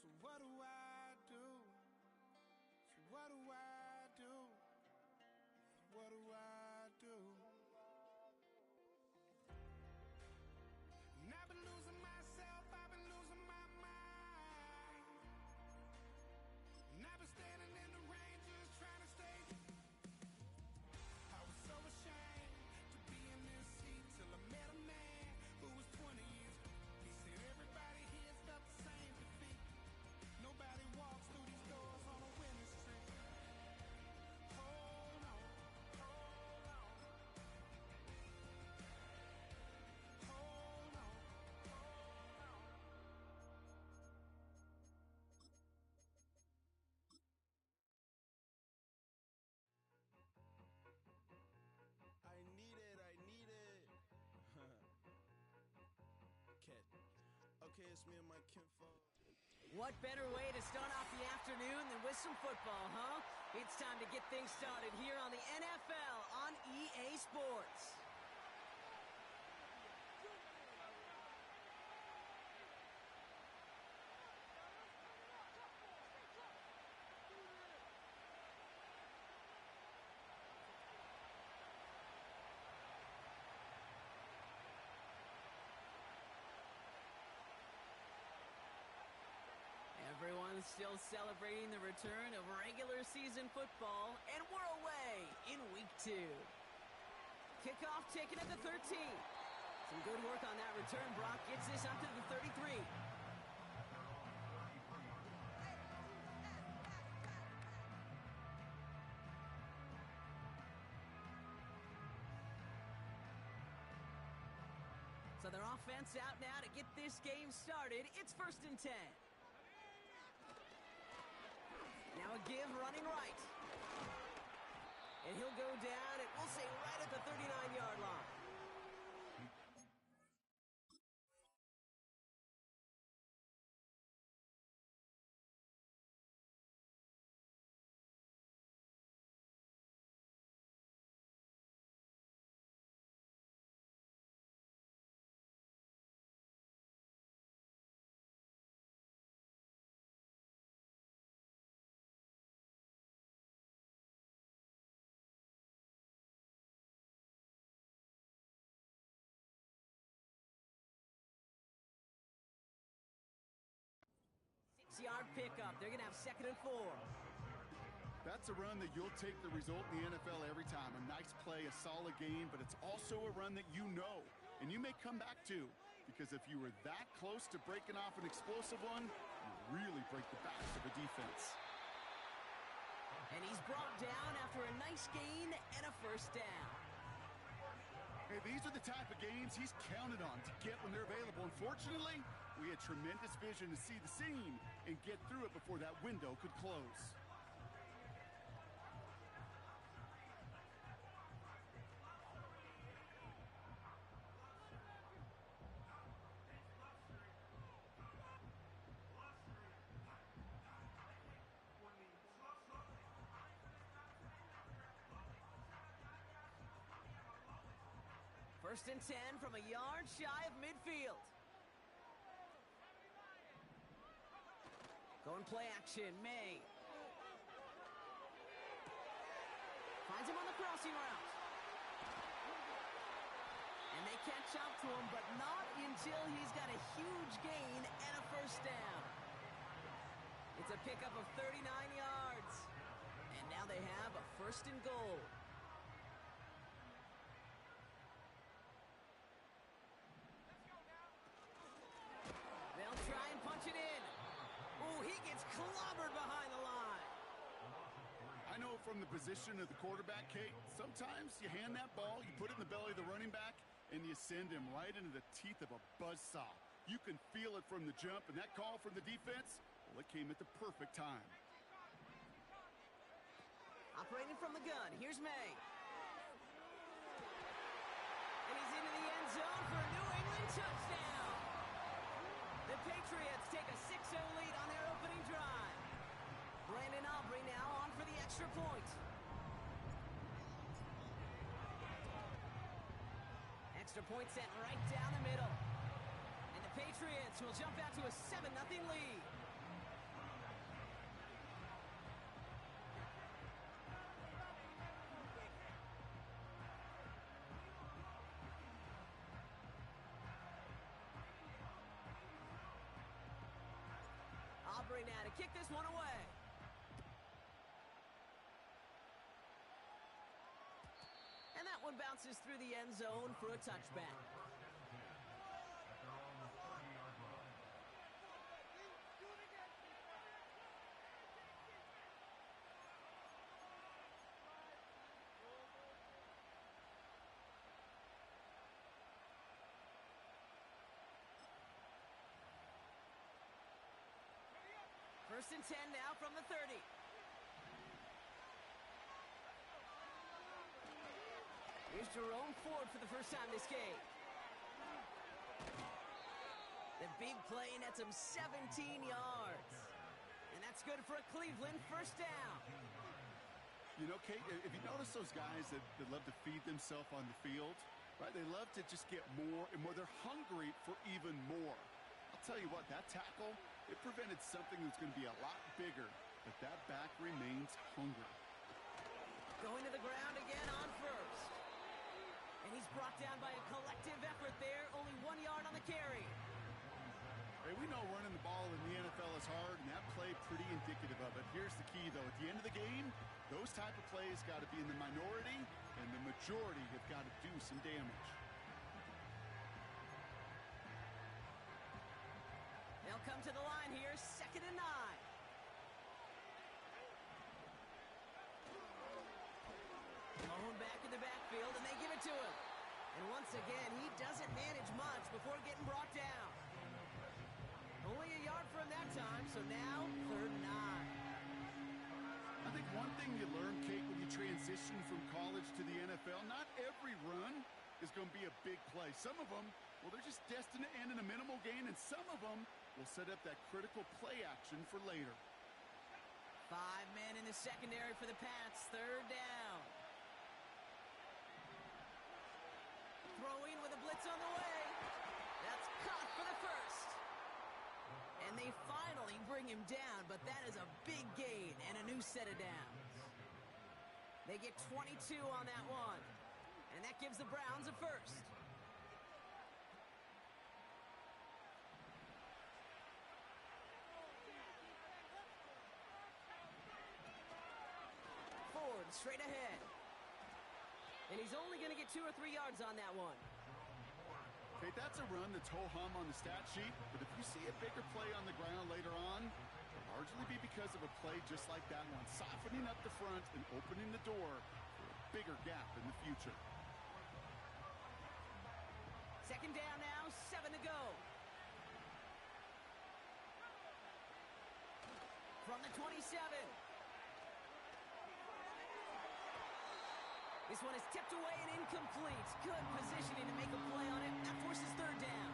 So what do I do? So what do I do? What do I do? And I've been losing myself, I've been losing my mind. And I've been standing in the rain just trying to stay. I was so ashamed to be in this seat till I met a man who was 20 years. He said everybody here felt the same defeat. Nobody walks through these doors on a winning streak. Hold on, hold on. Hold on, hold on. I need it. Kid. Okay, it's me and my kinfolk. What better way to start off the afternoon than with some football, huh? It's time to get things started here on the NFL on EA Sports. Everyone's still celebrating the return of regular season football, and we're away in week 2. Kickoff taken at the 13. Some good work on that return. Brock gets this up to the 33. So their offense out now to get this game started. It's 1st and 10. Now a give running right. And he'll go down, and we'll say right at the 39-yard line. Yard pickup. They're going to have 2nd and 4. That's a run that you'll take the result in the NFL every time. A nice play, a solid game, but it's also a run that you know, and you may come back to, because if you were that close to breaking off an explosive one, you really break the backs of the defense. And he's brought down after a nice gain and a 1st down. Hey, these are the type of games he's counted on to get when they're available. Unfortunately, we had tremendous vision to see the seam and get through it before that window could close. First and 10 from a yard shy of midfield. Going play action, May. Finds him on the crossing route. And they catch up to him, but not until he's got a huge gain and a 1st down. It's a pickup of 39 yards. And now they have a 1st and goal. They'll try and punch it in. Oh, he gets clobbered behind the line. I know from the position of the quarterback, Kate, sometimes you hand that ball, you put it in the belly of the running back, and you send him right into the teeth of a buzzsaw. You can feel it from the jump, and that call from the defense, well, it came at the perfect time. Operating from the gun, here's May. And he's into the end zone for a New England touchdown. The Patriots take a 6-0 lead on their opening drive. Brandon Aubrey now on for the extra point. Extra point sent right down the middle. And the Patriots will jump out to a 7-0 lead. Aubrey now to kick this one away. And that one bounces through the end zone for a touchback. First and 10 now from the 30. Here's Jerome Ford for the first time this game. The big play nets him 17 yards. And that's good for a Cleveland first down. You know, Kate, if you notice those guys that love to feed themselves on the field, right? They love to just get more and more. They're hungry for even more. I'll tell you what, that tackle, it prevented something that's going to be a lot bigger, but that back remains hungry. Going to the ground again on first. And he's brought down by a collective effort there, only 1 yard on the carry. Hey, we know running the ball in the NFL is hard, and that play pretty indicative of it. Here's the key, though. At the end of the game, those type of plays got to be in the minority, and the majority have got to do some damage. They'll come to the line here, 2nd and 9. Blown back in the backfield, and they give it to him. And once again, he doesn't manage much before getting brought down. Only a yard for him that time, so now 3rd and 9. I think one thing you learn, Kate, when you transition from college to the NFL, not every run is going to be a big play. Some of them, well, they're just destined to end in a minimal gain, and some of them will set up that critical play action for later. 5 men in the secondary for the Pats, 3rd down. Throwing with a blitz on the way. That's caught for the first. And they finally bring him down, but that is a big gain and a new set of downs. They get 22 on that one, and that gives the Browns a first. Ford straight ahead. And he's only going to get 2 or 3 yards on that one. Okay, that's a run that's ho-hum on the stat sheet, but if you see a bigger play on the ground later on, it'll largely be because of a play just like that one, softening up the front and opening the door for a bigger gap in the future. 2nd down now, 7 to go. From the 27. This one is tipped away and incomplete. Good positioning to make a play on it. That forces 3rd down.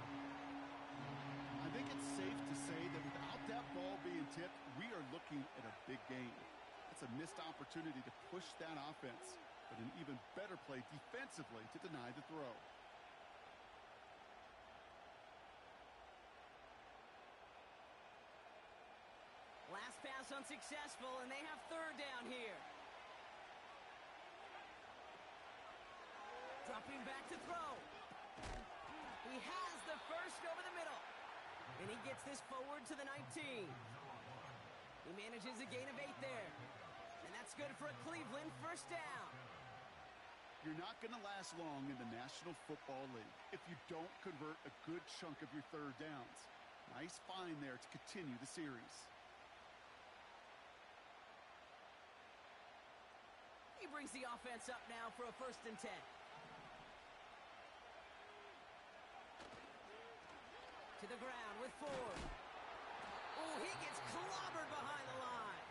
I think it's safe to say that without that ball being tipped, we are looking at a big game. It's a missed opportunity to push that offense, but an even better play defensively to deny the throw. Last pass unsuccessful, and they have 3rd down here. Dropping back to throw. He has the first over the middle. And he gets this forward to the 19. He manages a gain of 8 there. And that's good for a Cleveland first down. You're not going to last long in the National Football League if you don't convert a good chunk of your 3rd downs. Nice find there to continue the series. He brings the offense up now for a 1st and 10. To the ground with Ford. Oh, he gets clobbered behind the line.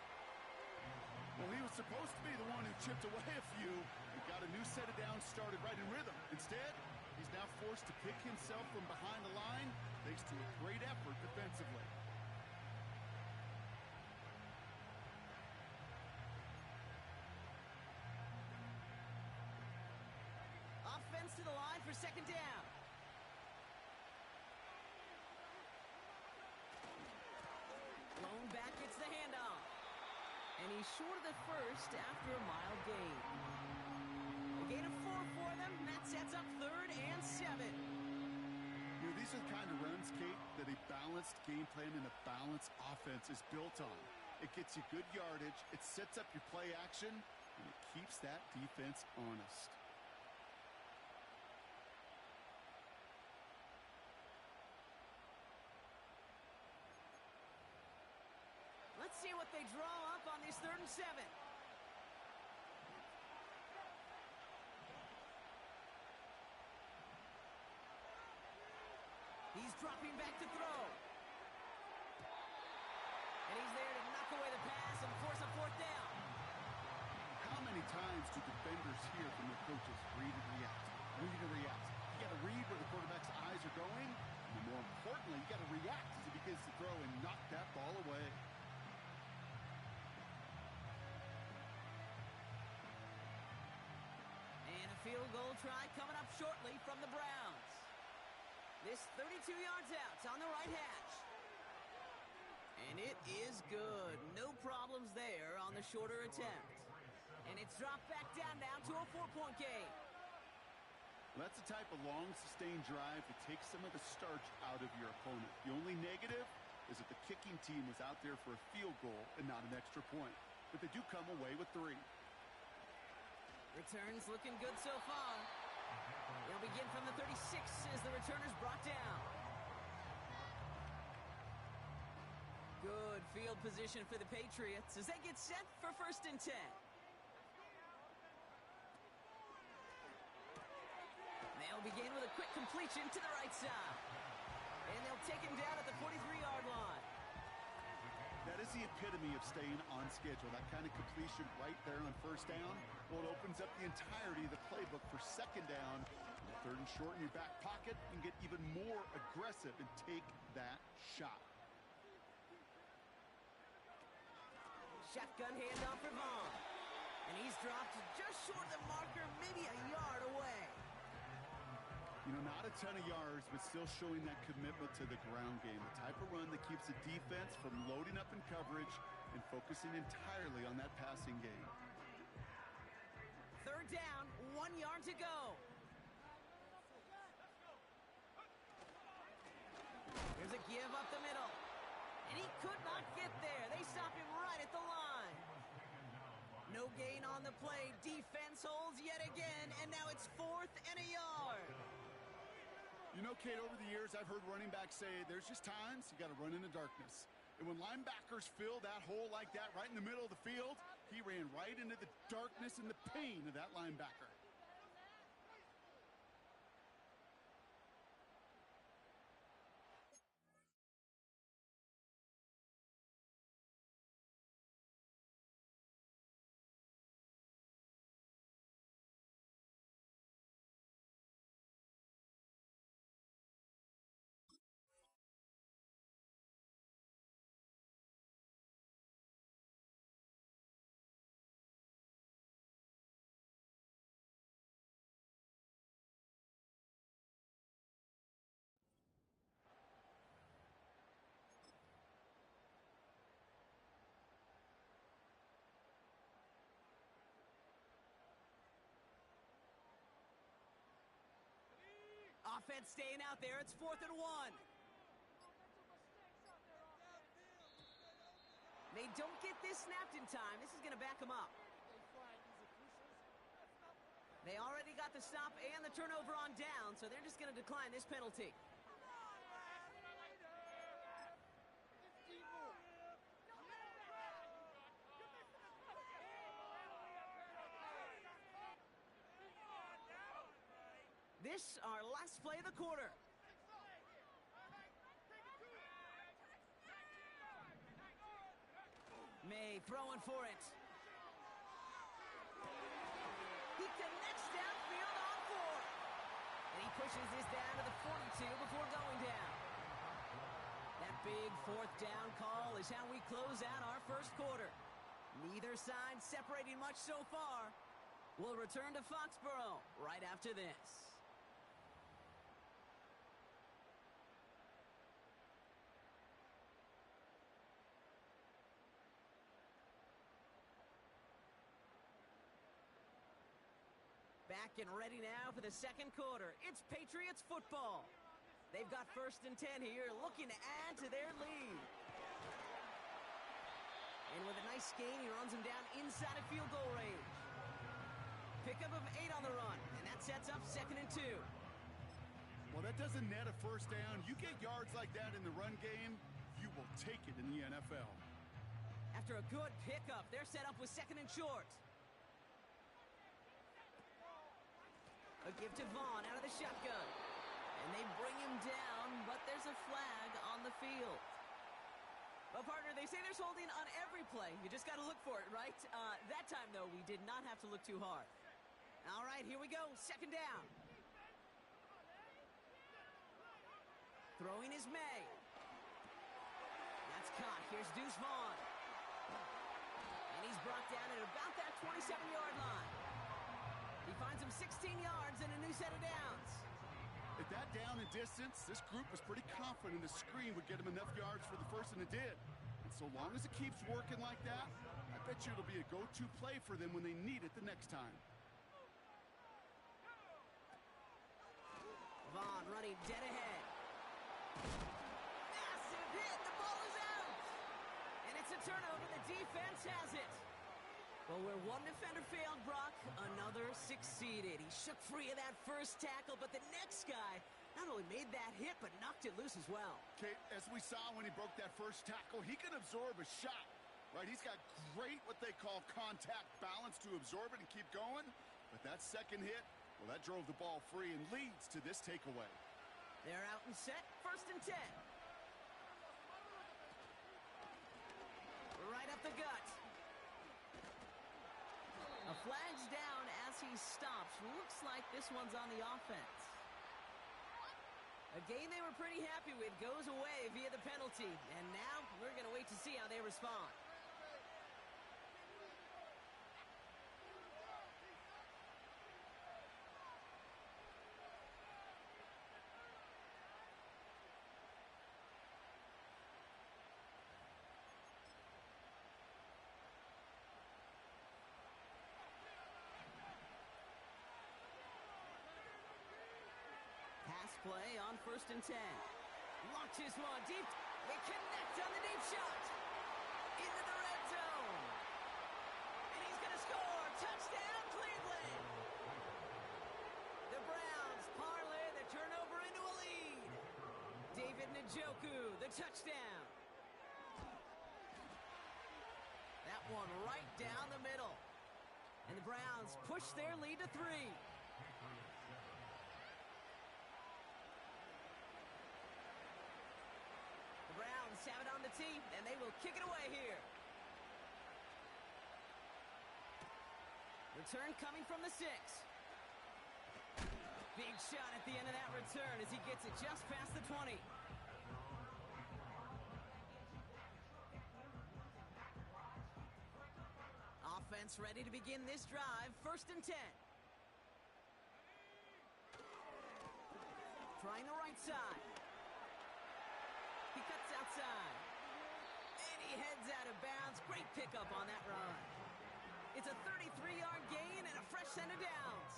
Well, he was supposed to be the one who chipped away a few and got a new set of downs started right in rhythm. Instead, he's now forced to pick himself from behind the line thanks to a great effort defensively. Offense to the line for second down. Lone back gets the handoff. And he's short of the first after a mild gain. A gain of 4 for them, and that sets up 3rd and 7. You know, these are the kind of runs, Kate, that a balanced game plan and a balanced offense is built on. It gets you good yardage, it sets up your play action, and it keeps that defense honest. Let's see what they draw up on this 3rd and 7. He's dropping back to throw. And he's there to knock away the pass and force a 4th down. How many times do defenders hear from their coaches, read and react, read and react? You got to read where the quarterback's eyes are going, and more importantly, you got to react as he begins to throw and knock that ball away. And a field goal try coming up shortly from the Browns. This 32 yards out. It's on the right hash. And it is good. No problems there on the shorter attempt. And it's dropped back down to a 4-point game. Well, that's the type of long, sustained drive that takes some of the starch out of your opponent. The only negative is that the kicking team was out there for a field goal and not an extra point. But they do come away with 3. Returns looking good so far. They'll begin from the 36 as the returner's brought down. Good field position for the Patriots as they get set for 1st and 10. They'll begin with a quick completion to the right side. And they'll take him down at the 43-yard line. That is the epitome of staying on schedule. That kind of completion right there on 1st down. Well, it opens up the entirety of the playbook for 2nd down. 3rd and short in your back pocket, and get even more aggressive and take that shot. Shotgun handoff for Vaughn. And he's dropped just short of the marker, maybe a yard away. You know, not a ton of yards, but still showing that commitment to the ground game. The type of run that keeps the defense from loading up in coverage and focusing entirely on that passing game. 3rd down, 1 yard to go. There's a give up the middle. And he could not get there. They stop him right at the line. No gain on the play. Defense holds yet again, and now it's 4th and a yard. You know, Kate, over the years, I've heard running backs say there's just times you got to run in the darkness. And when linebackers fill that hole like that right in the middle of the field, he ran right into the darkness and the pain of that linebacker. Offense staying out there. It's 4th and 1. They don't get this snapped in time. This is going to back them up. They already got the stop and the turnover on down, so they're just going to decline this penalty. This, our last play of the quarter. May throwing for it. pushes this down to the 42 before going down. That big fourth down call is how we close out our first quarter. Neither side separating much so far. We'll return to Foxborough right after this. Back and ready now for the second quarter. It's Patriots football. They've got 1st and 10 here, looking to add to their lead. And with a nice gain, he runs him down inside of field goal range. Pickup of 8 on the run, and that sets up 2nd and 2. Well, that doesn't net a first down. You get yards like that in the run game, you will take it in the NFL. After a good pickup, they're set up with 2nd and short. A give to Vaughn out of the shotgun. And they bring him down, but there's a flag on the field. Well, partner, they say there's holding on every play. You just got to look for it, right? That time, though, we did not have to look too hard. All right, here we go. 2nd down. Throwing is May. That's caught. Here's Deuce Vaughn. And he's brought down at about that 27-yard line. He finds him 16 yards and a new set of downs. At that down and distance, this group was pretty confident the screen would get him enough yards for the first, and it did. And so long as it keeps working like that, I bet you it'll be a go-to play for them when they need it the next time. Vaughn running dead ahead. Massive hit. The ball is out. And it's a turnover. The defense has it. Well, where one defender failed, Brock, another succeeded. He shook free of that first tackle, but the next guy not only made that hit, but knocked it loose as well. Kate, as we saw when he broke that first tackle, he can absorb a shot, right? He's got great, what they call contact balance to absorb it and keep going. But that second hit, well, that drove the ball free and leads to this takeaway. They're out and set, 1st and 10. Right up the gut. A flag's down as he stops. Looks like this one's on the offense. A game they were pretty happy with goes away via the penalty. And now we're going to wait to see how they respond. Play on 1st and 10. Launches one deep. They connect on the deep shot. Into the red zone. And he's going to score. Touchdown, Cleveland. The Browns parlay the turnover into a lead. David Njoku, the touchdown. That one right down the middle. And the Browns push their lead to 3. Have it on the tee, and they will kick it away here. Return coming from the 6. Big shot at the end of that return as he gets it just past the 20. Offense ready to begin this drive, 1st and 10. Trying the right side. He cuts outside. And he heads out of bounds. Great pickup on that run. It's a 33-yard gain and a fresh set of downs.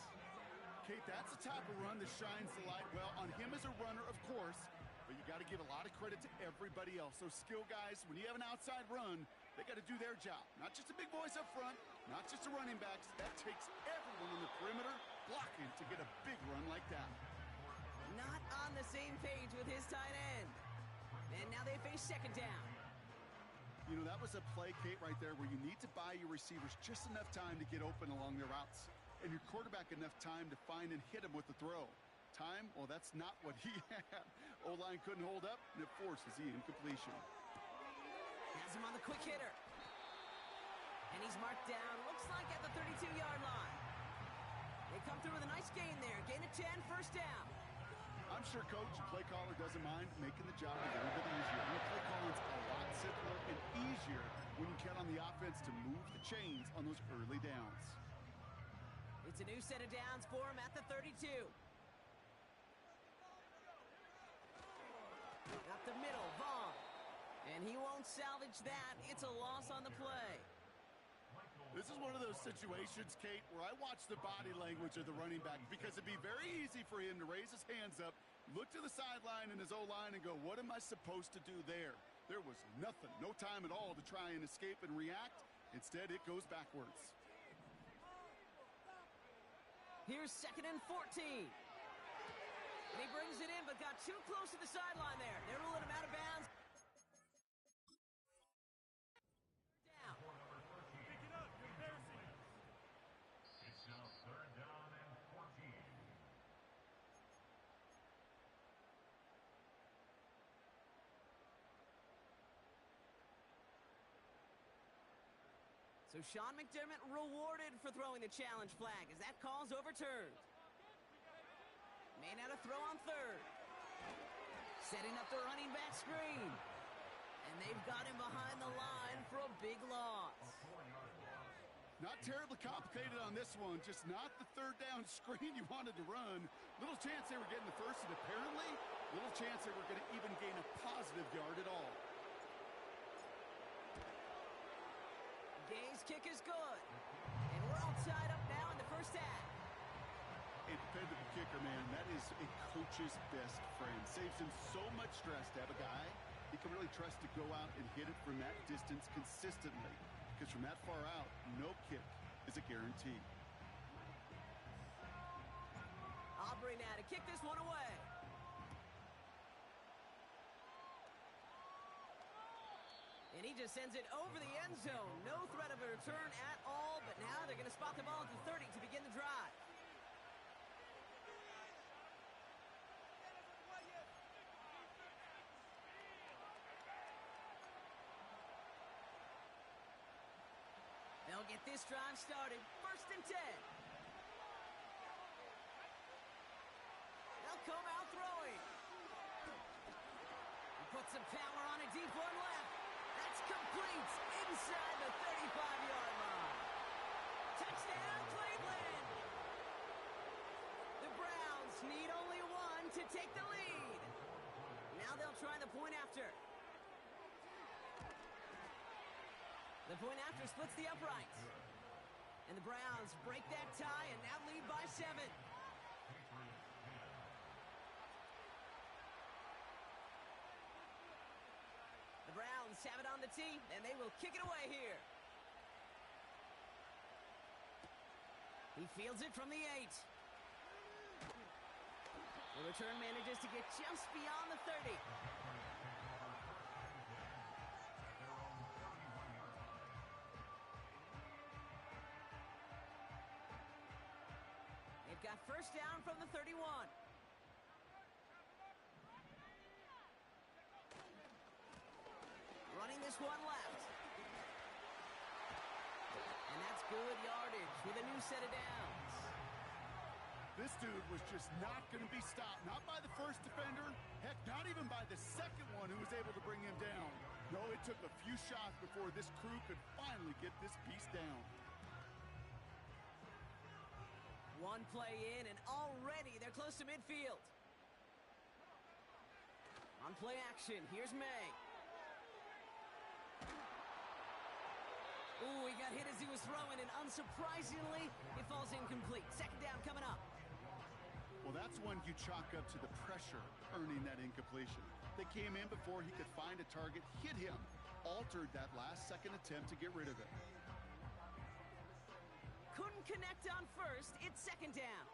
Kate, that's the type of run that shines the light well on him as a runner, of course. But you got to give a lot of credit to everybody else. Those skill guys, when you have an outside run, they got to do their job. Not just the big boys up front, not just the running backs. That takes everyone on the perimeter blocking to get a big run like that. Not on the same page with his tight end. And now they face 2nd down. You know, that was a play, Kate, right there where you need to buy your receivers just enough time to get open along their routes. And your quarterback enough time to find and hit him with the throw. Time, well, that's not what he had. O-line couldn't hold up, and it forces the incompletion. Has him on the quick hitter. And he's marked down, looks like at the 32-yard line. They come through with a nice gain there. Gain of 10, 1st down. I'm sure coach and play caller doesn't mind making the job a little bit easier. The play calling's a lot simpler and easier when you count on the offense to move the chains on those early downs. It's a new set of downs for him at the 32. Up the middle, Vaughn. And he won't salvage that. It's a loss on the play. This is one of those situations, Kate, where I watch the body language of the running back because it'd be very easy for him to raise his hands up, look to the sideline in his O-line and go, what am I supposed to do there? There was nothing, no time at all to try and escape and react. Instead, it goes backwards. Here's 2nd and 14. And he brings it in, but got too close to the sideline there. They're ruling him out of bounds. Down. Pick it up. You're embarrassing. It's now 3rd down and 14. So Sean McDermott rewarded for throwing the challenge flag as that call's overturned. May now to throw on 3rd. Setting up the running back screen. And they've got him behind the line for a big loss. Not terribly complicated on this one, just not the 3rd down screen you wanted to run. Little chance they were getting the first, and apparently little chance they were going to even gain a positive yard at all. Gay's kick is good. And we're all tied up now in the first half. A dependable kicker, man, that is a coach's best friend. Saves him so much stress to have a guy he can really trust to go out and hit it from that distance consistently. Because from that far out, no kick is a guarantee. Aubrey now to kick this one away. And he just sends it over the end zone. No threat of a return at all, but now they're going to spot the ball at the 30 to begin the drive. They'll get this drive started. 1st and 10. They'll come out throwing. He puts some power on a deep one left. That's complete inside the 35-yard line. Touchdown, Cleveland. The Browns need only one to take the lead. Now they'll try the point after. The point after splits the uprights. And the Browns break that tie and now lead by 7. The Browns have it on the tee, and they will kick it away here. He fields it from the 8. The return manages to get just beyond the 30. They've got 1st down from the 31. Running this one left. And that's good yardage with a new set of downs. This dude was just not going to be stopped. Not by the first defender. Heck, not even by the second one who was able to bring him down. No, it took a few shots before this crew could finally get this beast down. One play in, and already they're close to midfield. On play action, here's May. Ooh, he got hit as he was throwing, and unsurprisingly, it falls incomplete. 2nd down coming up. Well, that's one you chalk up to the pressure earning that incompletion. They came in before he could find a target, hit him, altered that last-second attempt to get rid of it. Couldn't connect on 1st. It's 2nd down.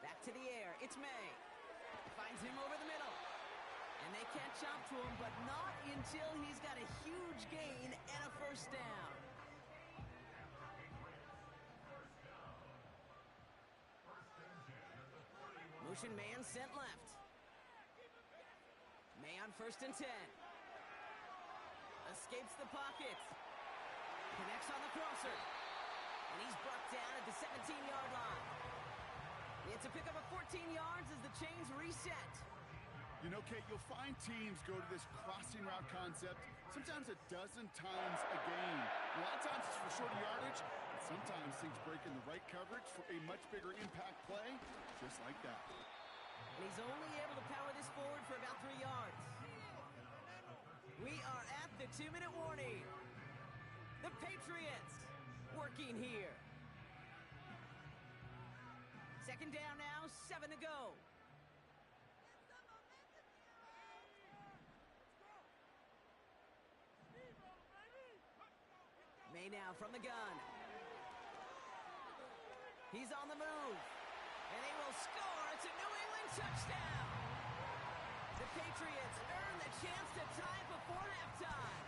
Back to the air. It's May. Finds him over the middle. And they catch up to him, but not until he's got a huge gain and a 1st down. Motion man sent left. May on 1st and 10. Escapes the pocket. Connects on the crosser. And he's brought down at the 17-yard line. It's a pickup of 14 yards as the chains reset. You know, Kate, you'll find teams go to this crossing route concept sometimes a dozen times a game. A lot of times it's for shorter yardage, but sometimes things break in the right coverage for a much bigger impact play, just like that. And he's only able to power this forward for about 3 yards. We are at the 2-minute warning. The Patriots working here. Second down now, 7 to go. May now from the gun. He's on the move. And they will score. It's a New England touchdown. The Patriots earn the chance to tie it before halftime.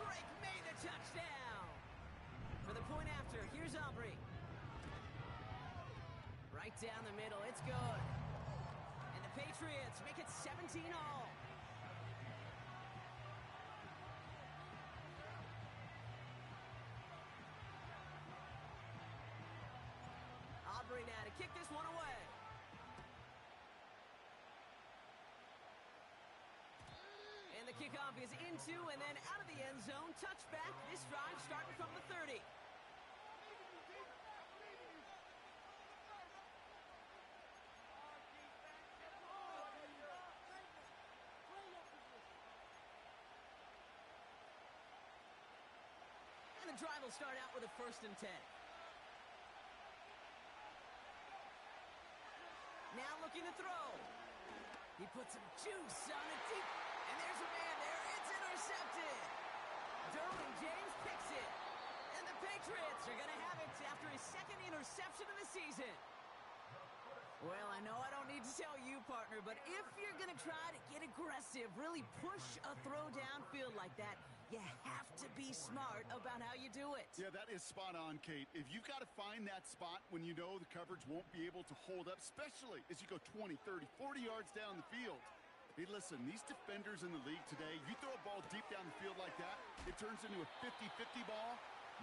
Drake made the touchdown. For the point after, here's Aubrey. Right down the middle, it's good. And the Patriots make it 17-all. Aubrey now to kick this one away. And the kickoff is into and then out of the end zone. Touchback, this drive starting from the 30. And the drive will start out with a 1st and 10. Now looking to throw. He puts some juice on it deep. And there's a man there. It's intercepted. Derwin James picks it. And the Patriots are going to have it after his 2nd interception of the season. Well, I know I don't need to tell you, partner, but if you're going to try to get aggressive, really push a throw downfield like that, you have to be smart about how you do it. Yeah, that is spot on, Kate. If you've got to find that spot when you know the coverage won't be able to hold up, especially as you go 20, 30, 40 yards down the field. Hey, listen, these defenders in the league today, you throw a ball deep down the field like that, it turns into a 50-50 ball.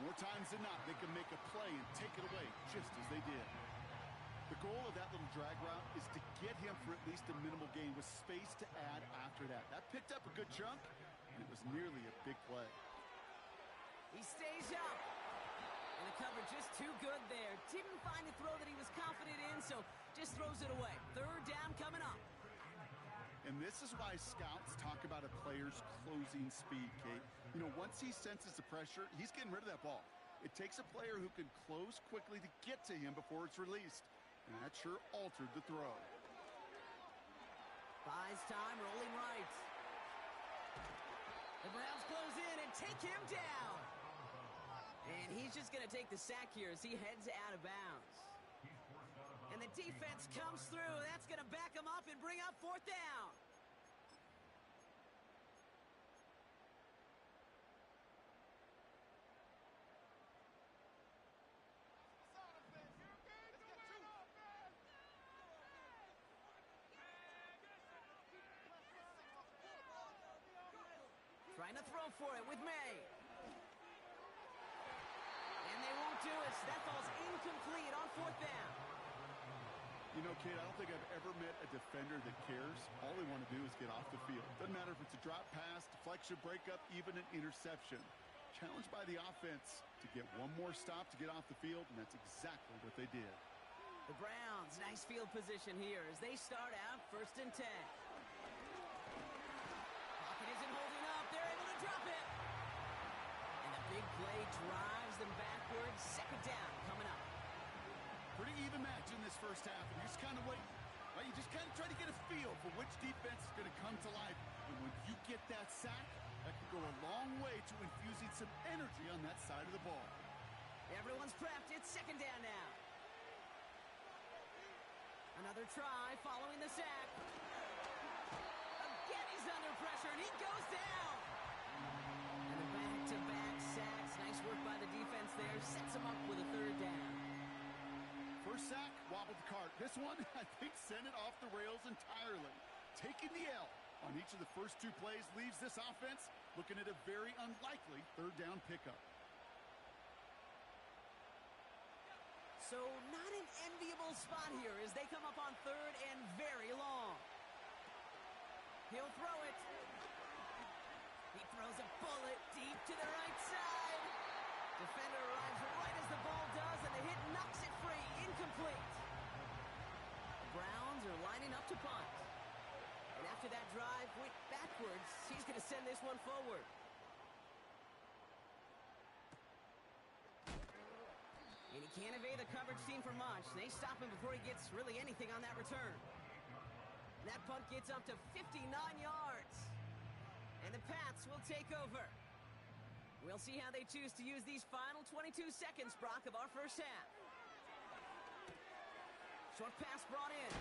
More times than not, they can make a play and take it away just as they did. The goal of that little drag route is to get him for at least a minimal gain with space to add after that. That picked up a good chunk, and it was nearly a big play. He stays up. And the coverage just too good there. Didn't find a throw that he was confident in, so just throws it away. 3rd down coming up. And this is why scouts talk about a player's closing speed, Kate. You know, once he senses the pressure, he's getting rid of that ball. It takes a player who can close quickly to get to him before it's released. And that sure altered the throw. Buys time, rolling right. The Browns close in and take him down. And he's just going to take the sack here as he heads out of bounds. And the defense comes through. That's going to back him up and bring up 4th down. Trying to throw for it with May. And they won't do it. So that falls incomplete on 4th down. You know, Kate, I don't think I've ever met a defender that cares. All they want to do is get off the field. Doesn't matter if it's a drop pass, deflection, breakup, even an interception. Challenged by the offense to get one more stop to get off the field, and that's exactly what they did. The Browns, nice field position here as they start out 1st and 10. Pocket isn't holding up. They're able to drop it. And the big play drives them backwards. 2nd down coming up. Pretty even match in this first half, and you just kind of wait. Right? You just kind of try to get a feel for which defense is going to come to life. And when you get that sack, that can go a long way to infusing some energy on that side of the ball. Everyone's prepped. It's 2nd down now. Another try following the sack. Again, he's under pressure, and he goes down. And the back-to-back sacks. Nice work by the defense there. Sets him up with a 3rd down. First sack, wobbled the cart. This one, I think, sent it off the rails entirely. Taking the L on each of the first 2 plays leaves this offense looking at a very unlikely third down pickup. So not an enviable spot here as they come up on third and very long. He'll throw it. He throws a bullet deep to the right side. Defender arrives right as the ball does, and the hit knocks it free. Incomplete. The Browns are lining up to punt. And after that drive went backwards, he's going to send this one forward. And he can't evade the coverage team for much. They stop him before he gets really anything on that return. And that punt gets up to 59 yards. And the Pats will take over. We'll see how they choose to use these final 22 seconds, Brock, of our first half. Short pass brought in.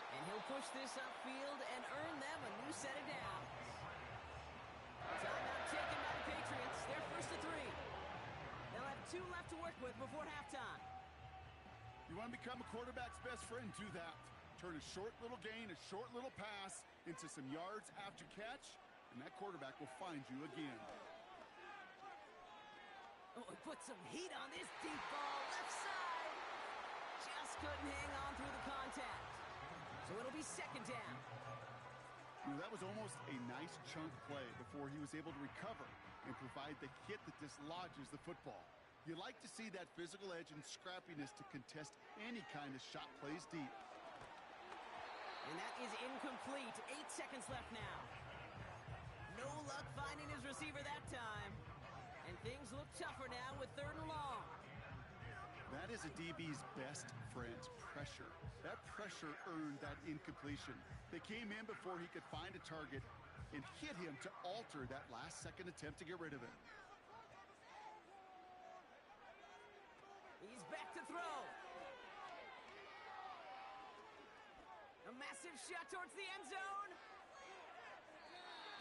And he'll push this upfield and earn them a new set of downs. Timeout taken by the Patriots. They're first to 3. They'll have 2 left to work with before halftime. You want to become a quarterback's best friend, do that. Turn a short little gain, a short little pass into some yards after catch, and that quarterback will find you again. Oh, he put some heat on this deep ball, left side. Just couldn't hang on through the contact. So it'll be second down. You know, that was almost a nice chunk play before he was able to recover and provide the hit that dislodges the football. You like to see that physical edge and scrappiness to contest any kind of shot plays deep. And that is incomplete. 8 seconds left now. No luck finding his receiver that time. And things look tougher now with third and long. That is a DB's best friend, pressure. That pressure earned that incompletion. They came in before he could find a target and hit him to alter that last-second attempt to get rid of it. He's back to throw. A massive shot towards the end zone.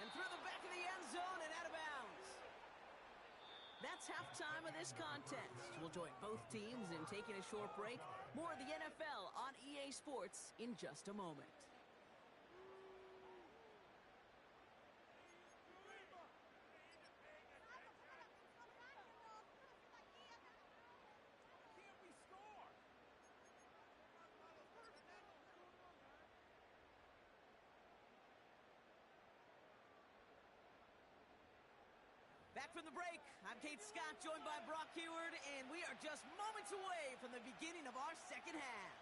And through the back of the end zone and out of bounds. That's halftime of this contest. We'll join both teams in taking a short break. More of the NFL on EA Sports in just a moment. Back from the break, I'm Kate Scott, joined by Brock Heward, and we are just moments away from the beginning of our second half.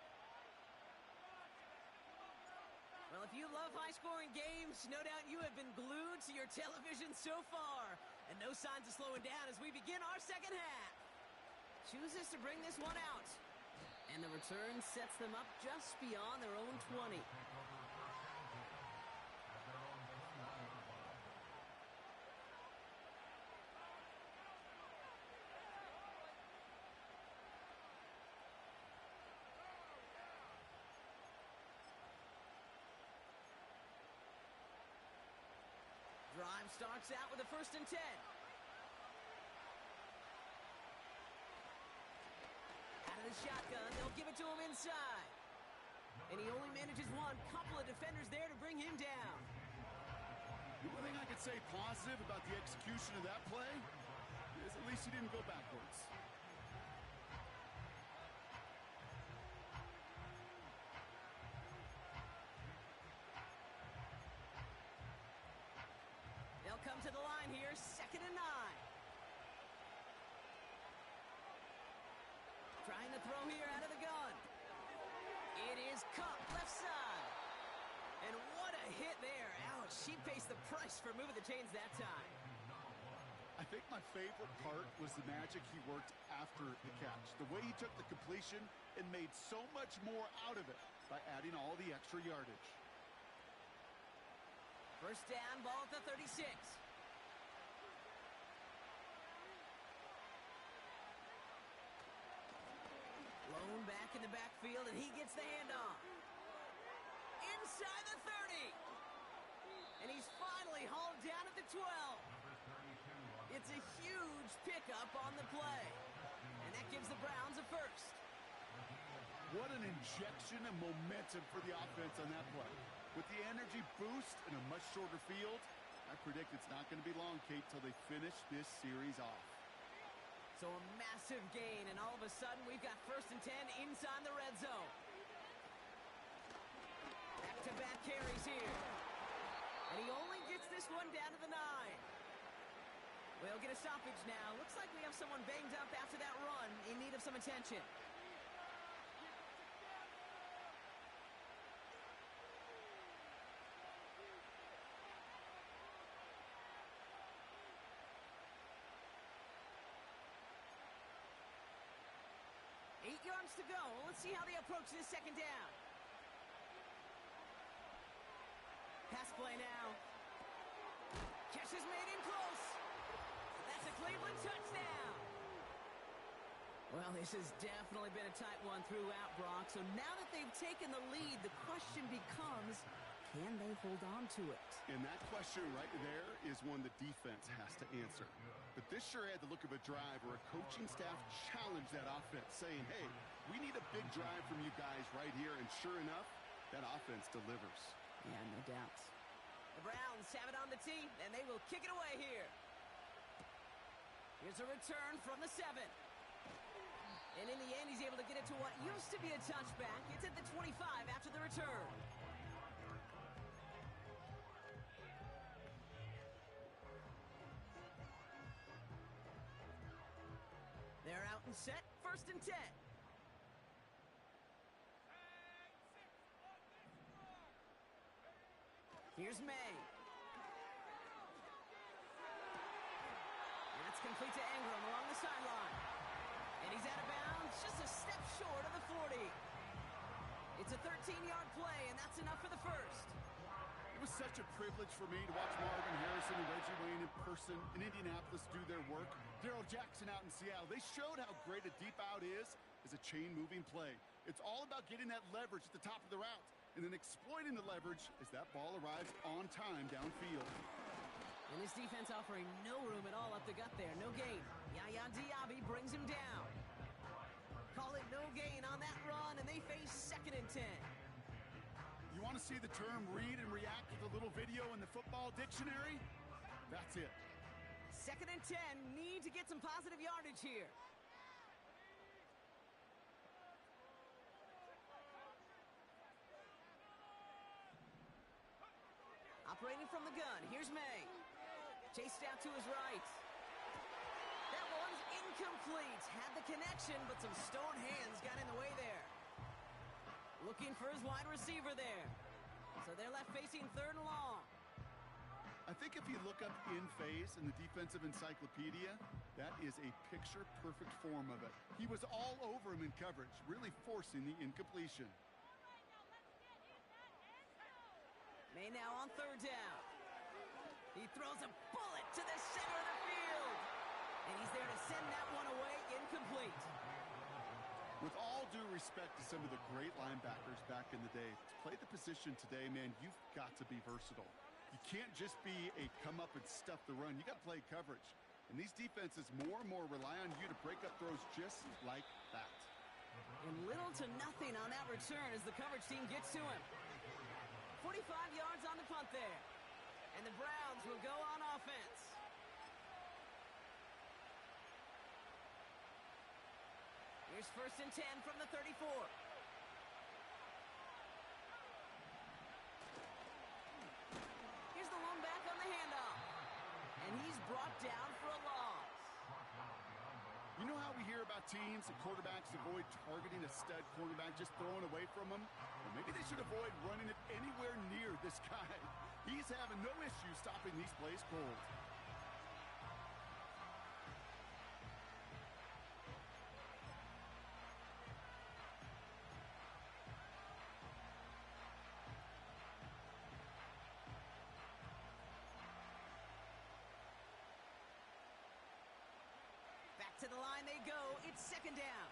Well, if you love high-scoring games, no doubt you have been glued to your television so far, and no signs of slowing down as we begin our second half. Chooses to bring this one out, and the return sets them up just beyond their own 20. Drive starts out with a 1st and 10. Out of the shotgun, they'll give it to him inside. And he only manages one. Couple of defenders there to bring him down. The one thing I could say positive about the execution of that play is at least he didn't go backwards. Come to the line here, 2nd and 9. Trying to throw here out of the gun. It is Cup, left side. And what a hit there. Ouch, she pays the price for moving the chains that time. I think my favorite part was the magic he worked after the catch. The way he took the completion and made so much more out of it by adding all the extra yardage. First down, ball at the 36. Lone back in the backfield, and he gets the handoff. Inside the 30. And he's finally hauled down at the 12. It's a huge pickup on the play. And that gives the Browns a first. What an injection of momentum for the offense on that play. With the energy boost in a much shorter field, I predict it's not going to be long, Kate, till they finish this series off. So a massive gain, and all of a sudden we've got 1st and 10 inside the red zone. Back-to-back carries here. And he only gets this one down to the 9. We'll get a stoppage now. Looks like we have someone banged up after that run in need of some attention. Eight yards to go. Let's see how they approach this 2nd down. Pass play now. Catch is made in close. That's a Cleveland touchdown. Well, this has definitely been a tight one throughout, Brock. So now that they've taken the lead, the question becomes, can they hold on to it? And that question right there is one the defense has to answer. But this sure had the look of a drive where a coaching staff challenged that offense, saying, hey, we need a big drive from you guys right here. And sure enough, that offense delivers. Yeah, no doubt. The Browns have it on the tee, and they will kick it away here. Here's a return from the 7. And in the end, he's able to get it to what used to be a touchback. It's at the 25 after the return. They're out and set, 1st and 10. Here's May. That's complete to Ingram along the sideline. And he's out of bounds, just a step short of the 40. It's a 13-yard play, and that's enough for the 1st. It was such a privilege for me to watch Marvin Harrison and Reggie Wayne in person in Indianapolis do their work. Darrell Jackson out in Seattle. They showed how great a deep out is as a chain-moving play. It's all about getting that leverage at the top of the route and then exploiting the leverage as that ball arrives on time downfield. And this defense offering no room at all up the gut there. No gain. Yaya Diaby brings him down. Call it no gain on that run, and they face 2nd and 10. You want to see the term read and react with a little video in the football dictionary? That's it. 2nd and 10, need to get some positive yardage here. Operating from the gun, here's May. Chased out to his right. That one's incomplete. Had the connection, but some stone hands got in the way there. Looking for his wide receiver there. So they're left facing 3rd and long. I think if you look up in phase in the defensive encyclopedia, that is a picture-perfect form of it. He was all over him in coverage, really forcing the incompletion. May now on 3rd down. He throws a bullet to the center of the field. And he's there to send that one away, incomplete. With all due respect to some of the great linebackers back in the day, to play the position today, man, you've got to be versatile. You can't just be a come up and stuff the run. You got to play coverage. And these defenses more and more rely on you to break up throws just like that. And little to nothing on that return as the coverage team gets to him. 45 yards on the punt there. And the Browns will go on offense. Here's 1st and 10 from the 34. Here's the lone back on the handoff. And he's brought down for a loss. You know how we hear about teams and quarterbacks avoid targeting a stud cornerback, just throwing away from him? Well, maybe they should avoid running it anywhere near this guy. He's having no issue stopping these plays cold. Back to the line they go. It's 2nd down.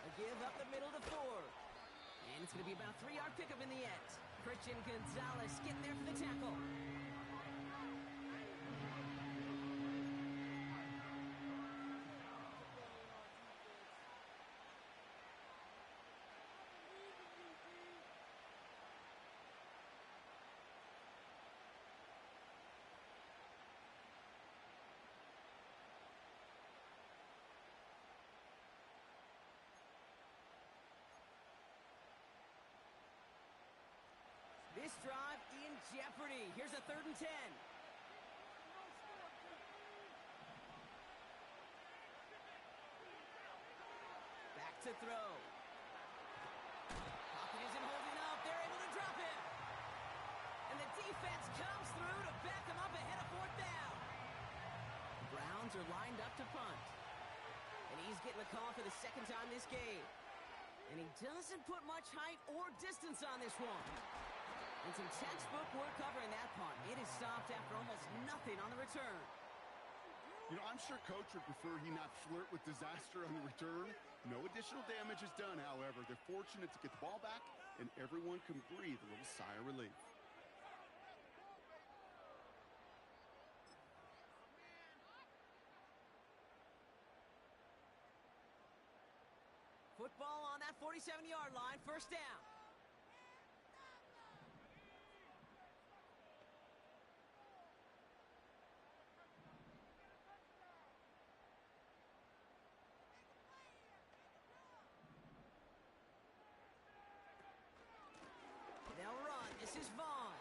A give up the middle to 4. And it's going to be about a 3-yard pickup in the end. Christian Gonzalez getting there for the tackle. jeopardy. Here's a 3rd and 10. Back to throw. Pocket isn't holding up. They're able to drop him. And the defense comes through to back him up ahead of 4th down. Browns are lined up to punt. And he's getting the call for the 2nd time this game. And he doesn't put much height or distance on this one. And some textbook work covering that punt. It is stopped after almost nothing on the return. You know, I'm sure Coach would prefer he not flirt with disaster on the return. No additional damage is done, however. They're fortunate to get the ball back, and everyone can breathe a little sigh of relief. Football on that 47-yard line, 1st down. They'll run. This is Vaughn.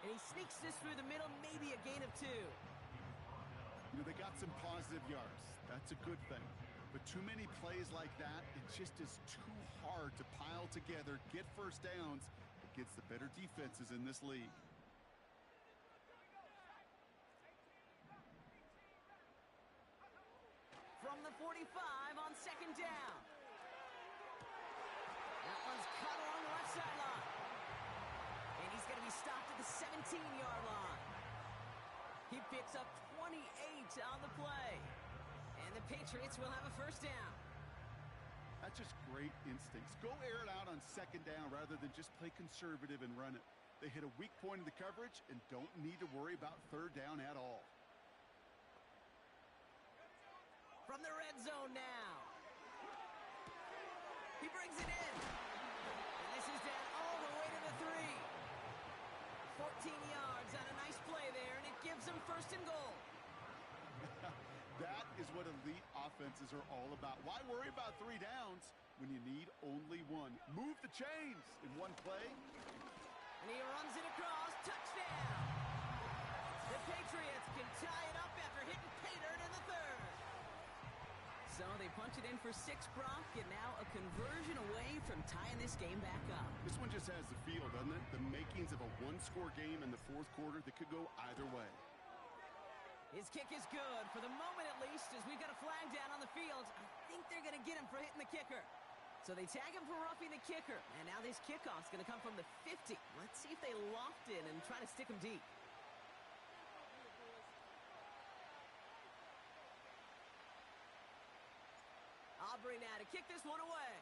And he sneaks this through the middle, maybe a gain of 2. You know, they got some positive yards. That's a good thing. But too many plays like that, it just is too hard to pile together, get 1st downs against the better defenses in this league. From the 45 on 2nd down. That one's cut along the left sideline. And he's going to be stopped at the 17-yard line. He picks up 28 on the play. And the Patriots will have a 1st down. That's just great instincts. Go air it out on 2nd down rather than just play conservative and run it. They hit a weak point in the coverage and don't need to worry about 3rd down at all. From the red zone now. He brings it in. And this is down all the way to the 3. 14 yards on a nice play there, and it gives them 1st and goal. That is what elite offenses are all about. Why worry about 3 downs when you need only 1? Move the chains in one play. And he runs it across. Touchdown! The Patriots can tie it up after hitting pay dirt in the 3rd. So they punch it in for 6, Brock, and now a conversion away from tying this game back up. This one just has the feel, doesn't it? The makings of a 1-score game in the 4th quarter that could go either way. His kick is good, for the moment at least, as we've got a flag down on the field. I think they're going to get him for hitting the kicker. So they tag him for roughing the kicker, and now this kickoff's going to come from the 50. Let's see if they loft in and try to stick him deep. Aubrey now to kick this one away.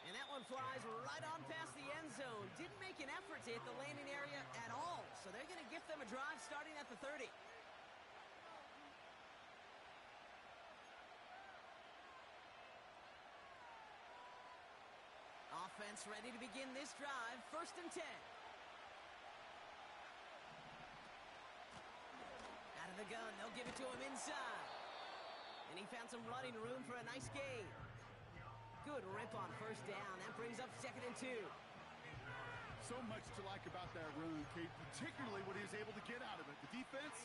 And that one flies right on past the end zone. Didn't make an effort to hit the landing area at all. So they're going to gift them a drive starting at the 30. Offense ready to begin this drive. 1st and 10. Out of the gun. They'll give it to him inside. And he found some running room for a nice gain. Good rip on 1st down. That brings up 2nd and 2. So much to like about that run, Kate, particularly what he was able to get out of it. The defense,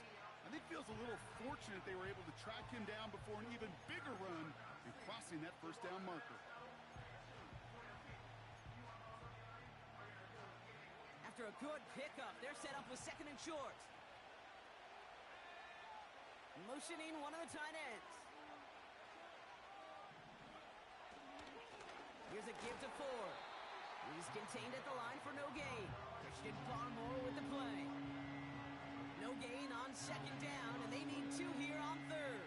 I think, feels a little fortunate they were able to track him down before an even bigger run and crossing that 1st down marker. After a good pickup, they're set up with 2nd and short. Motioning one of the tight ends. Here's a give to Ford. He's contained at the line for no gain. Christian Barmore with the play. No gain on 2nd down, and they need 2 here on 3rd.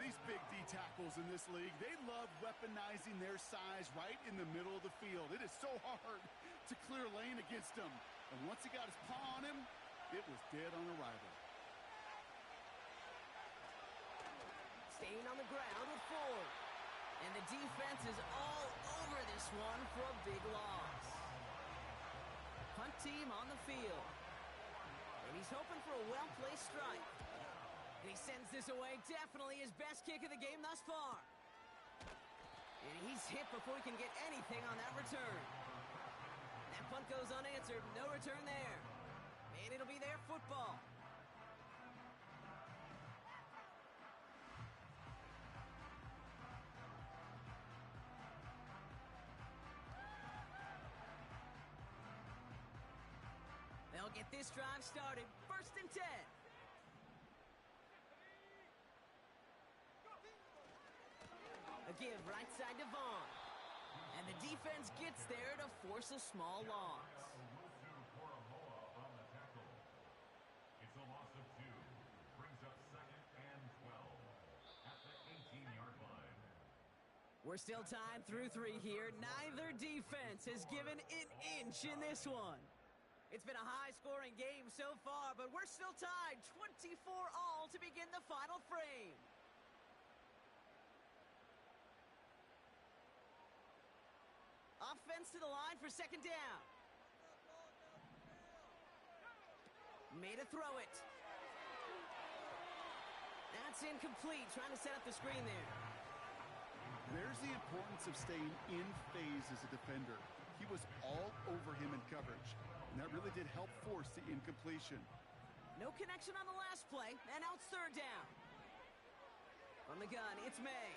These big D tackles in this league, they love weaponizing their size right in the middle of the field. It is so hard to clear lane against him. And once he got his paw on him, it was dead on arrival. Staying on the ground with Ford. And the defense is all over this one for a big loss. Punt team on the field. And he's hoping for a well-placed strike. And he sends this away. Definitely his best kick of the game thus far. And he's hit before he can get anything on that return. That punt goes unanswered. No return there. And it'll be their football. They'll get this drive started. 1st and 10. A give right side to Vaughn. And the defense gets there to force a small loss. It's a loss of 2. Brings up 2nd and 12 at the 18-yard line. We're still tied through 3 here. Neither defense has given an inch in this one. It's been a high-scoring game so far, but we're still tied 24-all to begin the final frame. Offense to the line for 2nd down. Made a throw it. That's incomplete. Trying to set up the screen there. There's the importance of staying in phase as a defender. He was all over him in coverage, and that really did help force the incompletion. No connection on the last play, and now it's 3rd down. From the gun, it's May.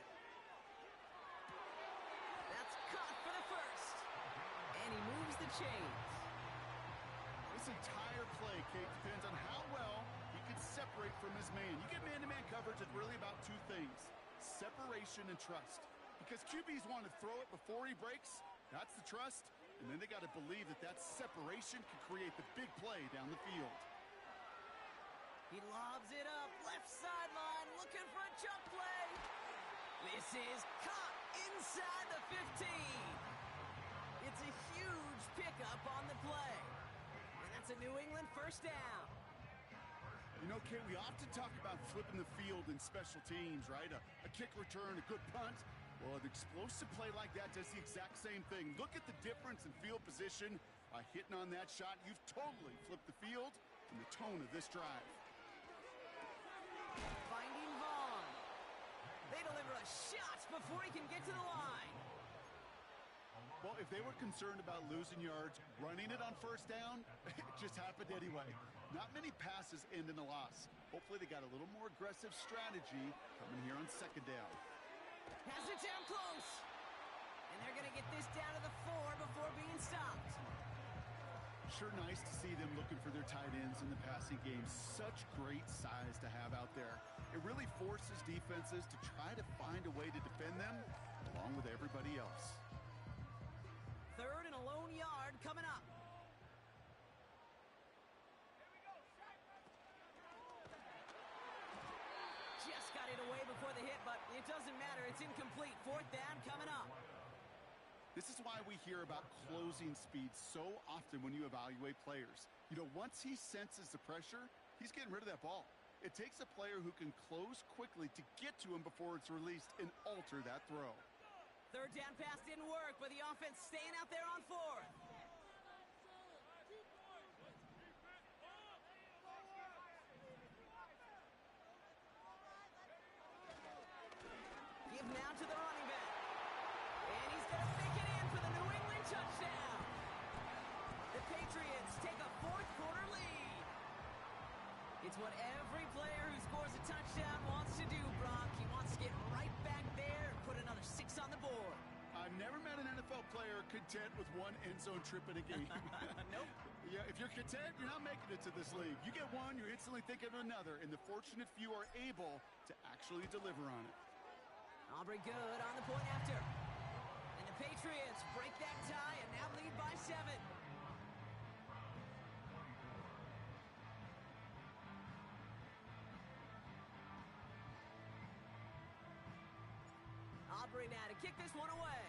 That's caught for the first. And he moves the chains. This entire play, Kate, depends on how well he can separate from his man. You get man-to-man coverage, it's really about 2 things: separation and trust. Because QBs want to throw it before he breaks, that's the trust, and then they got to believe that that separation can create the big play down the field. He lobs it up, left sideline, looking for a jump play. This is caught inside the 15. It's a huge pickup on the play. And that's a New England 1st down. You know, Kate, we often talk about flipping the field in special teams, right? A kick return, a good punt. Well, an explosive play like that does the exact same thing. Look at the difference in field position. By hitting on that shot, you've totally flipped the field and the tone of this drive. Finding Vaughn. They deliver a shot before he can get to the line. Well, if they were concerned about losing yards, running it on 1st down, it just happened anyway. Not many passes end in a loss. Hopefully they got a little more aggressive strategy coming here on 2nd down. Has it down close. And they're going to get this down to the 4 before being stopped. Sure nice to see them looking for their tight ends in the passing game. Such great size to have out there. It really forces defenses to try to find a way to defend them along with everybody else. 3rd and a lone yard coming up. Just got it away before the hit, but it doesn't matter. It's incomplete. 4th down coming up. This is why we hear about closing speed so often when you evaluate players. You know, once he senses the pressure, he's getting rid of that ball. It takes a player who can close quickly to get to him before it's released and alter that throw. 3rd down pass didn't work, but the offense staying out there on 4th. Give now to the running back. And he's going to stick it in for the New England touchdown. The Patriots take a 4th quarter lead. It's what every player who scores a touchdown wants to do, Brock. He wants to get right back there and put another 6 on the board. I've never met an NFL player content with 1 end zone trip in a game. Nope. Yeah, if you're content, you're not making it to this league. You get 1, you're instantly thinking of another, and the fortunate few are able to actually deliver on it. Aubrey good on the point after. And the Patriots break that tie and now lead by 7. Aubrey now to kick this one away.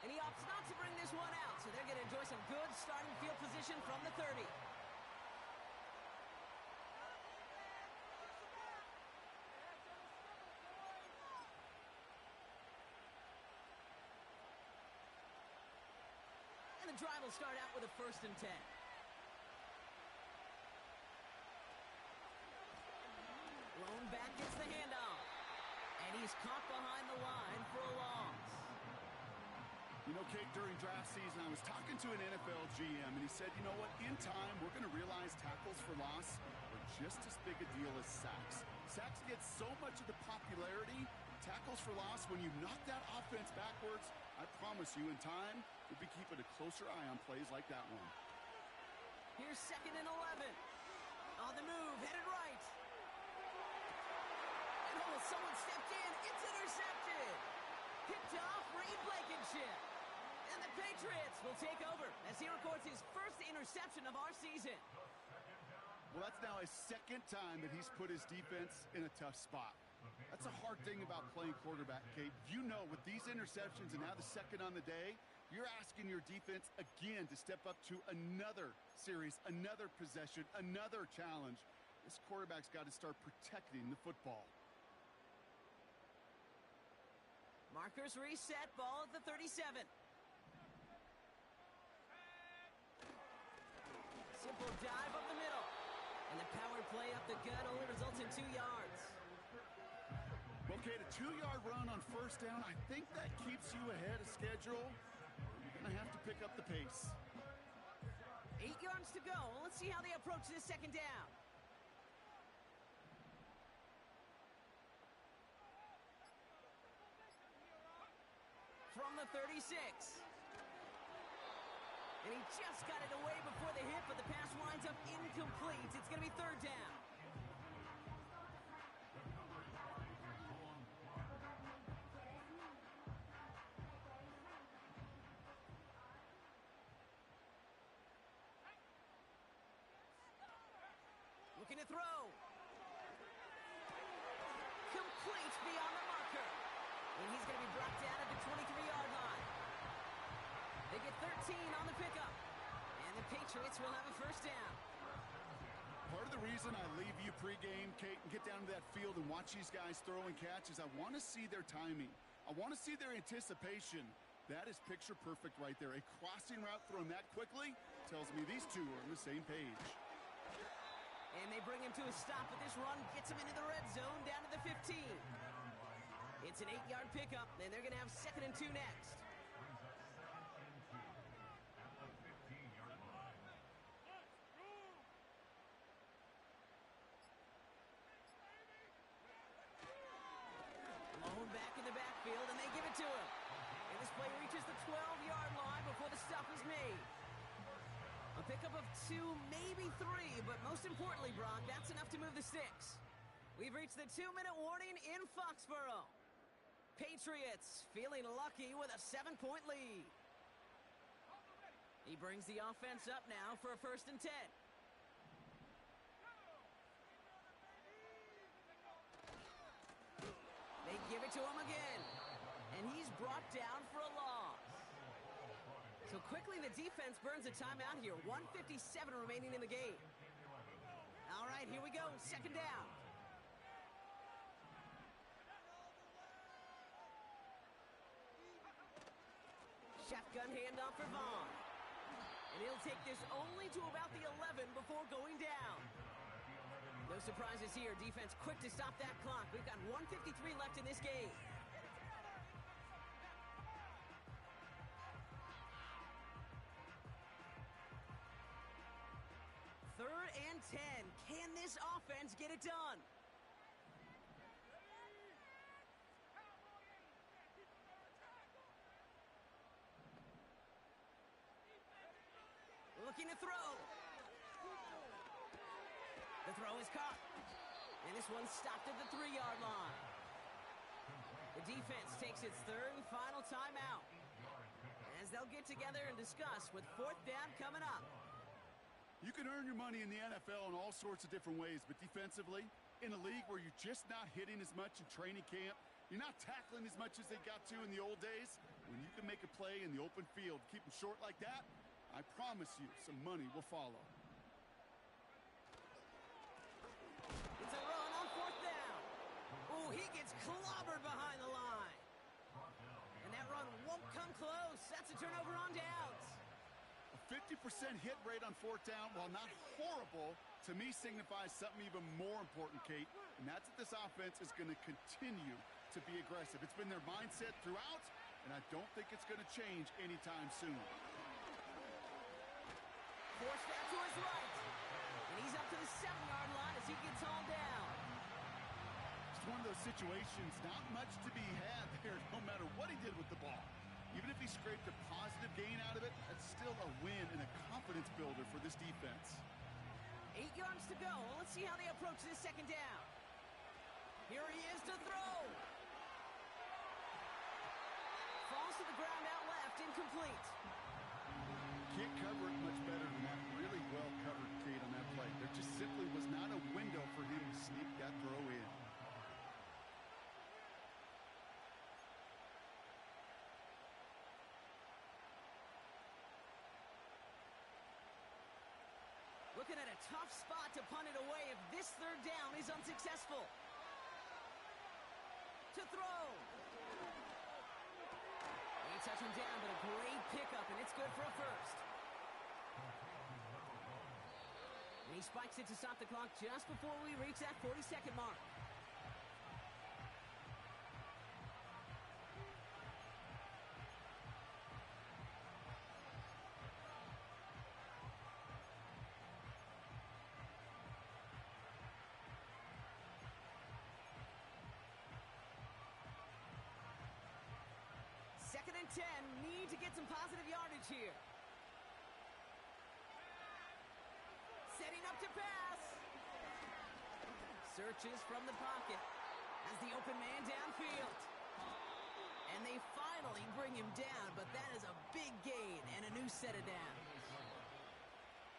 And he opts not to bring this one out, so they're going to enjoy some good starting field position from the 30. And the drive will start out with a 1st and 10. is caught behind the line for a loss. You know, Kate, during draft season, I was talking to an NFL GM, and he said, you know what, in time, we're going to realize tackles for loss are just as big a deal as sacks. Sacks get so much of the popularity. Tackles for loss, when you knock that offense backwards, I promise you, in time, we'll be keeping a closer eye on plays like that one. Here's 2nd and 11. On the move, headed right. And oh, someone stepped in. It's intercepted. Picked off Reed Blankenship. And the Patriots will take over as he records his first interception of our season. Well, that's now his 2nd time that he's put his defense in a tough spot. That's a hard thing about playing quarterback, Kate. You know, with these interceptions and now the 2nd on the day, you're asking your defense again to step up to another series, another possession, another challenge. This quarterback's got to start protecting the football. Markers reset, ball at the 37. Simple dive up the middle. And the power play up the gut only results in 2 yards. Okay, a 2-yard run on 1st down. I think that keeps you ahead of schedule. You're going to have to pick up the pace. 8 yards to go. Let's see how they approach this 2nd down. From the 36. And he just got it away before the hit, but the pass winds up incomplete. It's going to be 3rd down. Looking to throw. Complete beyond the marker. And he's going to be brought down at the 23-yard line. They get 13 on the pickup. And the Patriots will have a 1st down. Part of the reason I leave you pregame, Kate, and get down to that field and watch these guys throw and catch is I want to see their timing. I want to see their anticipation. That is picture perfect right there. A crossing route thrown that quickly tells me these two are on the same page. And they bring him to a stop, but this run gets him into the red zone down to the 15. It's an 8-yard pickup, and they're going to have 2nd and 2 next. Lone back in the backfield, and they give it to him. And this play reaches the 12-yard line before the stop is made. A pickup of 2, maybe 3, but most importantly, Brock, that's enough to move the sticks. We've reached the 2-minute warning in Foxborough. Patriots feeling lucky with a 7-point lead. He brings the offense up now for a 1st and 10. They give it to him again. And he's brought down for a loss. So quickly the defense burns a timeout here. 1:57 remaining in the game. All right, here we go. 2nd down. Shotgun handoff for Vaughn. And he'll take this only to about the 11 before going down. No surprises here. Defense quick to stop that clock. We've got 1:53 left in this game. 3rd and 10. Can this offense get it done? Looking to throw. The throw is caught. And this one's stopped at the 3-yard line. The defense takes its 3rd and final timeout as they'll get together and discuss with 4th down coming up. You can earn your money in the NFL in all sorts of different ways, but defensively, in a league where you're just not hitting as much in training camp, you're not tackling as much as they got to in the old days, when you can make a play in the open field, keep them short like that, I promise you some money will follow. It's a run on 4th down. Oh, he gets clobbered behind the line. And that run won't come close. That's a turnover on downs. A 50% hit rate on 4th down, while not horrible, to me signifies something even more important, Kate, and that's that this offense is going to continue to be aggressive. It's been their mindset throughout, and I don't think it's going to change anytime soon. Forced out to his right. And he's up to the 7-yard line as he gets hauled down. It's one of those situations, not much to be had there, no matter what he did with the ball. Even if he scraped a positive gain out of it, that's still a win and a confidence builder for this defense. 8 yards to go. Let's see how they approach this second down. Here he is to throw. Falls to the ground out left, incomplete. Can't cover it much better than that. Really well covered, Kate, on that play. There just simply was not a window for him to sneak that throw in. Looking at a tough spot to punt it away if this third down is unsuccessful. To throw. They touch him down, but a great pickup, and it's good for a first. And he spikes it to stop the clock just before we reach that 40-second mark. Second and 10, need to get some positive yardage here. Setting up to pass. Searches from the pocket as the open man downfield. And they finally bring him down, but that is a big gain and a new set of downs.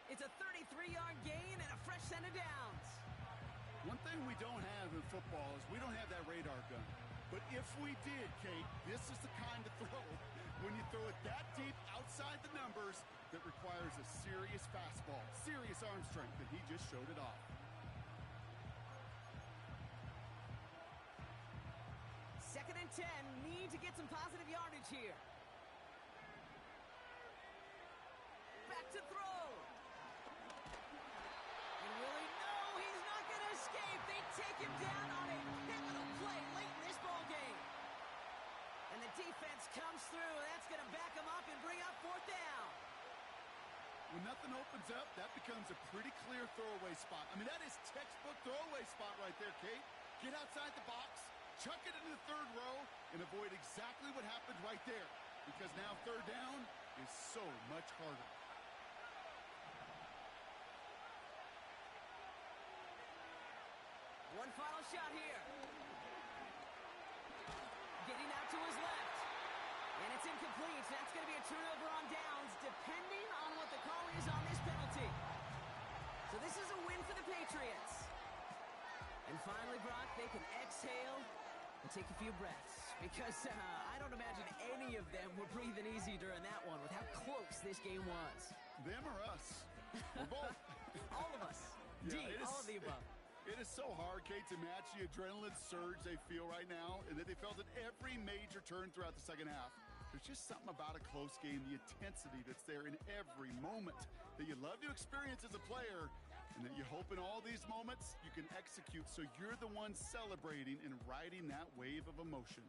It's a 33-yard gain and a fresh set of downs. One thing we don't have in football is we don't have that radar gun. But if we did, Kate, this is the kind of throw, when you throw it that deep outside the numbers, that requires a serious fastball, serious arm strength, and he just showed it off. Second and 10, need to get some positive yardage here. Back to throw. And will he? No, he's not going to escape. They take him down on a pivotal play late in this ball game. And the defense comes through. That's going to back him up and bring up fourth down. When nothing opens up, that becomes a pretty clear throwaway spot. I mean, that is textbook throwaway spot right there, Kate. Get outside the box, chuck it into the third row, and avoid exactly what happened right there. Because now third down is so much harder. One final shot here. Getting out to his left. And it's incomplete. That's going to be a turnover on downs, depending on what the call is on this penalty. So this is a win for the Patriots. And finally, Brock, they can exhale and take a few breaths. Because I don't imagine any of them were breathing easy during that one with how close this game was. Them or us? Or both. All of us. Yeah, Indeed, all of the above. It is so hard, Kate, to match the adrenaline surge they feel right now, and that they felt at every major turn throughout the second half. There's just something about a close game, the intensity that's there in every moment that you love to experience as a player, and that you hope in all these moments you can execute so you're the one celebrating and riding that wave of emotion.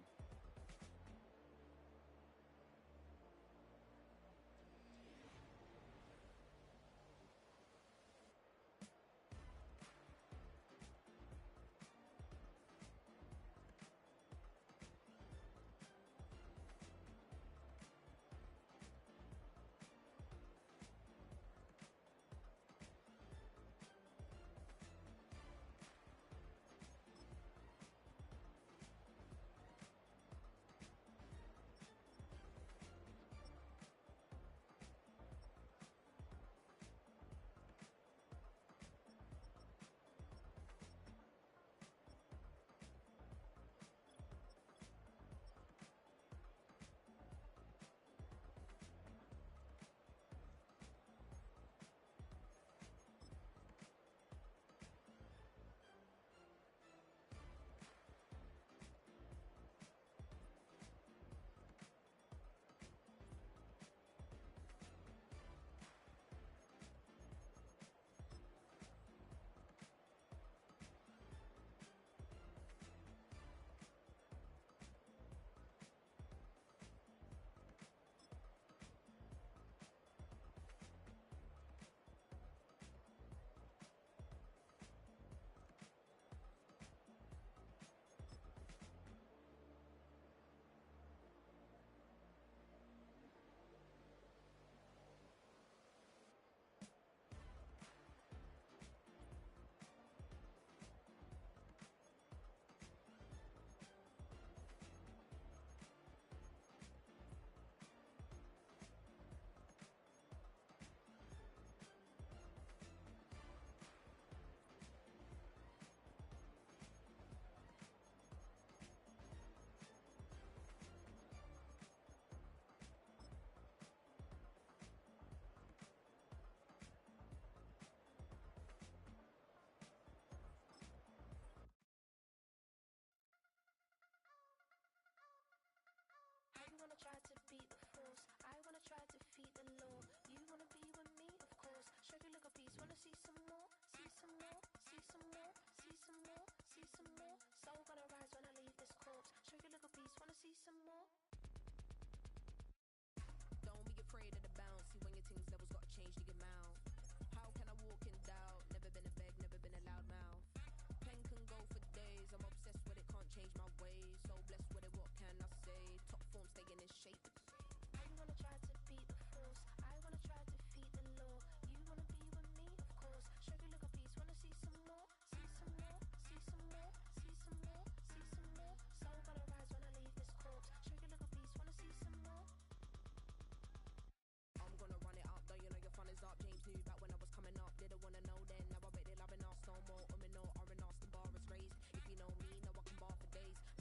change to get mouth. How can I walk in doubt? Never been a beg, never been a loud mouth. Pen can go for days, I'm obsessed with it, can't change my ways. So blessed with it, what can I say? Top form staying in shape. I wanna try to beat the force. I wanna try to defeat the law. You wanna be with me, of course. Show you look a piece, wanna see some more, see some more, see some more, see some more, see some more. Soul gonna rise when I leave this corpse. Show you look a piece, wanna see some more. I'm gonna run it up, though you know your fun is up. James knew back when I was coming up, didn't wanna know then. Now I bet they're loving us no more. No, or an the bar is raised. If you know me, know I can bar for days.